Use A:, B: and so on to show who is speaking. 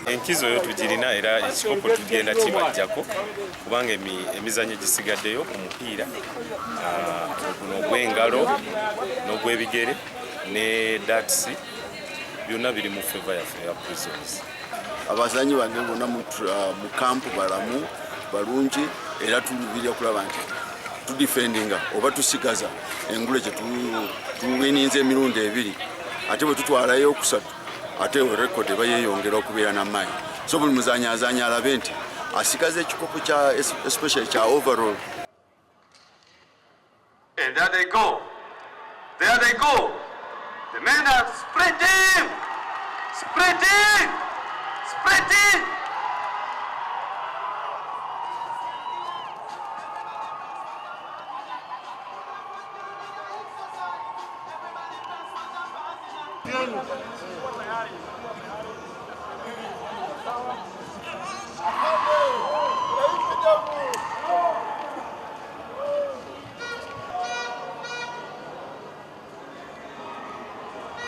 A: Enkizo yo tugirina era ekikopo tugenda kibajjako kubanga emizannyo gisigaddeyo ku mupiira guno ogw'engalo n'ogw'ebigere ne darts byonna biri mu favor yaffe ya Prisons.
B: Abazanyi bange bonna mu kampu balamu balungi era tulubirira kulaba nti tudifendinga oba tusigaza engule gye tuwininze emirundi ebiri ate bwe tutwalayo okusatu ate rekodi bayeyongera okubeera n'amaanyi. So buli muzanyi azanya alabe nti asigaza ekikopo kya especially kya overall.
C: And there they go. There they go. The men are sprinting. Sprinting. Sprinting.